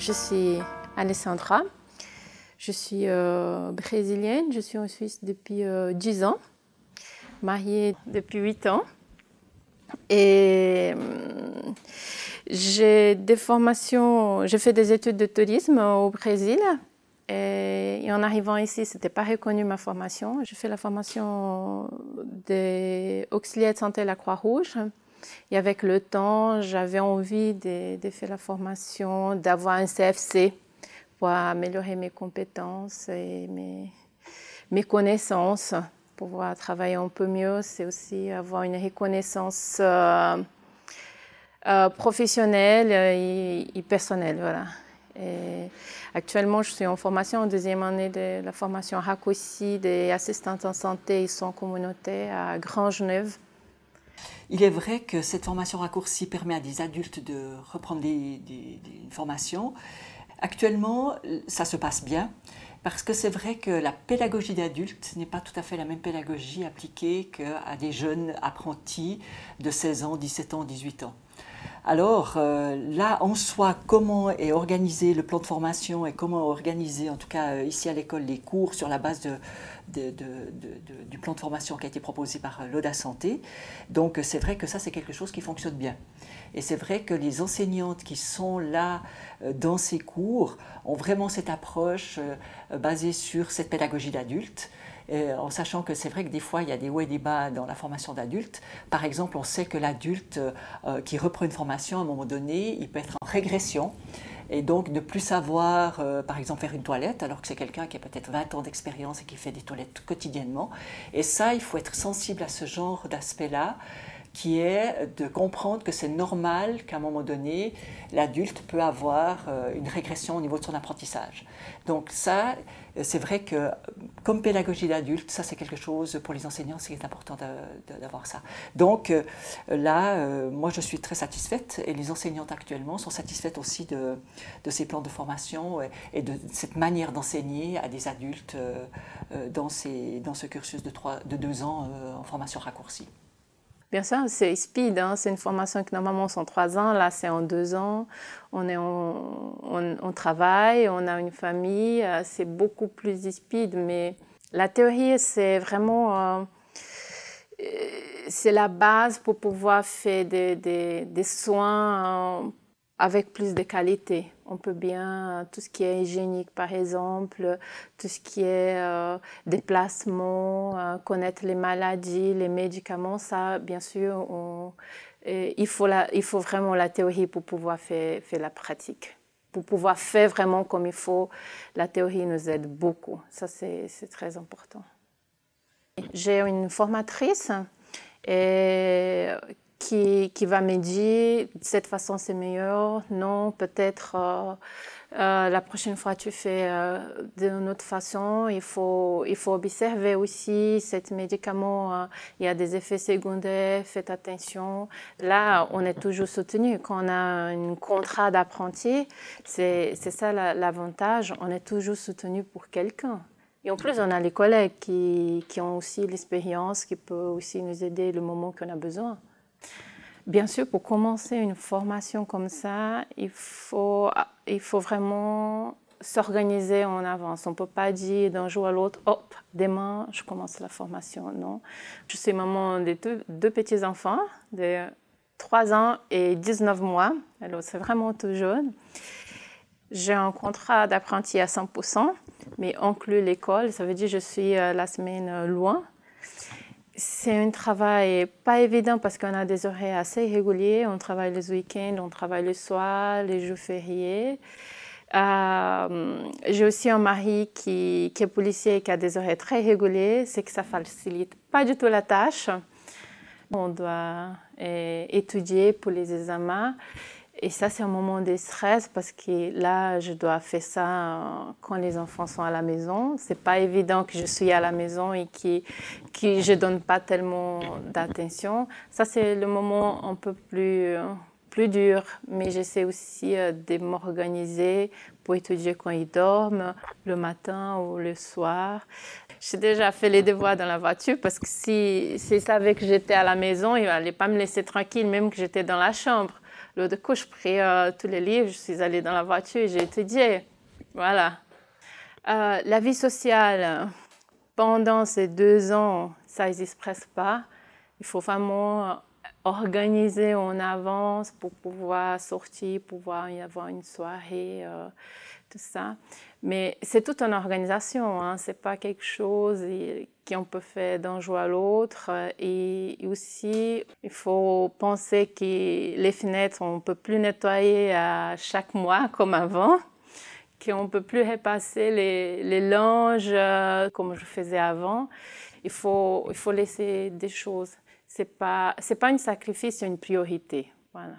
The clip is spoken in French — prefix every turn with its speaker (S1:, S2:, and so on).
S1: Je suis Alessandra, je suis brésilienne, je suis en Suisse depuis 10 ans, mariée depuis 8 ans. Et j'ai des formations, j'ai fait des études de tourisme au Brésil. Et en arrivant ici, ce n'était pas reconnu ma formation. J'ai fait la formation d'auxiliaire de santé à la Croix-Rouge. Et avec le temps, j'avais envie de faire la formation, d'avoir un CFC pour améliorer mes compétences et mes connaissances, pour pouvoir travailler un peu mieux. C'est aussi avoir une reconnaissance professionnelle et personnelle. Voilà. Et actuellement, je suis en formation en deuxième année de la formation raccourcie des assistantes en santé et soins communautaires à Grand-Genève.
S2: Il est vrai que cette formation raccourcie permet à des adultes de reprendre une formation. Actuellement, ça se passe bien parce que c'est vrai que la pédagogie d'adulte n'est pas tout à fait la même pédagogie appliquée qu'à des jeunes apprentis de 16 ans, 17 ans, 18 ans. Alors là, en soi, comment est organisé le plan de formation et comment organiser, en tout cas ici à l'école, les cours sur la base du plan de formation qui a été proposé par l'Auda Santé. Donc c'est vrai que ça, c'est quelque chose qui fonctionne bien. Et c'est vrai que les enseignantes qui sont là dans ces cours ont vraiment cette approche basée sur cette pédagogie d'adulte. En sachant que c'est vrai que des fois, il y a des hauts et des bas dans la formation d'adultes. Par exemple, on sait que l'adulte qui reprend une formation, à un moment donné, il peut être en régression et donc ne plus savoir, par exemple, faire une toilette, alors que c'est quelqu'un qui a peut-être 20 ans d'expérience et qui fait des toilettes quotidiennement. Et ça, il faut être sensible à ce genre d'aspect-là, qui est de comprendre que c'est normal qu'à un moment donné, l'adulte peut avoir une régression au niveau de son apprentissage. Donc ça, c'est vrai que comme pédagogie d'adulte, ça c'est quelque chose pour les enseignants, c'est important d'avoir ça. Donc là, moi je suis très satisfaite et les enseignantes actuellement sont satisfaites aussi de ces plans de formation et de cette manière d'enseigner à des adultes dans ce cursus de 2 ans en formation raccourcie.
S1: Bien sûr, c'est speed, hein. C'est une formation qui normalement sont 3 ans, là c'est en 2 ans. On travaille, on a une famille, c'est beaucoup plus speed, mais la théorie c'est vraiment c'est la base pour pouvoir faire des soins avec plus de qualité. On peut bien, tout ce qui est hygiénique par exemple, tout ce qui est déplacement, connaître les maladies, les médicaments, ça bien sûr, il faut vraiment la théorie pour pouvoir faire la pratique. Pour pouvoir faire vraiment comme il faut, la théorie nous aide beaucoup. Ça c'est très important. J'ai une formatrice qui va me dire de cette façon c'est meilleur, non, peut-être la prochaine fois tu fais d'une autre façon, il faut observer aussi cet médicament, il y a des effets secondaires, faites attention. Là, on est toujours soutenu. Quand on a un contrat d'apprenti, c'est ça l'avantage, on est toujours soutenu pour quelqu'un. Et en plus, on a les collègues qui ont aussi l'expérience, qui peuvent aussi nous aider le moment qu'on a besoin. Bien sûr, pour commencer une formation comme ça, il faut vraiment s'organiser en avance. On ne peut pas dire d'un jour à l'autre, hop, demain, je commence la formation. Non. Je suis maman de deux petits-enfants, de 3 ans et 19 mois. Alors, c'est vraiment tout jeune. J'ai un contrat d'apprenti à 100%, mais inclus l'école. Ça veut dire que je suis la semaine loin. C'est un travail pas évident parce qu'on a des horaires assez réguliers. On travaille les week-ends, on travaille le soir, les jours fériés. J'ai aussi un mari qui est policier et qui a des horaires très réguliers. C'est que ça facilite pas du tout la tâche. On doit étudier pour les examens. Et ça, c'est un moment de stress parce que là, je dois faire ça quand les enfants sont à la maison. C'est pas évident que je suis à la maison et que je donne pas tellement d'attention. Ça, c'est le moment un peu plus dur. Mais j'essaie aussi de m'organiser pour étudier quand ils dorment, le matin ou le soir. J'ai déjà fait les devoirs dans la voiture parce que s'ils savaient que j'étais à la maison, ils n'allaient pas me laisser tranquille, même que j'étais dans la chambre. L'autre coup, je pris tous les livres, je suis allée dans la voiture et j'ai étudié. Voilà. La vie sociale, pendant ces 2 ans, ça n'existe presque pas. Il faut vraiment organiser en avance pour pouvoir sortir, pouvoir y avoir une soirée, tout ça. Mais c'est toute une organisation, hein. Ce n'est pas quelque chose qu'on peut faire d'un jour à l'autre. Et aussi, il faut penser que les fenêtres, on ne peut plus nettoyer à chaque mois comme avant, qu'on ne peut plus repasser les linges comme je faisais avant. Il faut laisser des choses. Ce n'est pas un sacrifice, c'est une priorité. Voilà.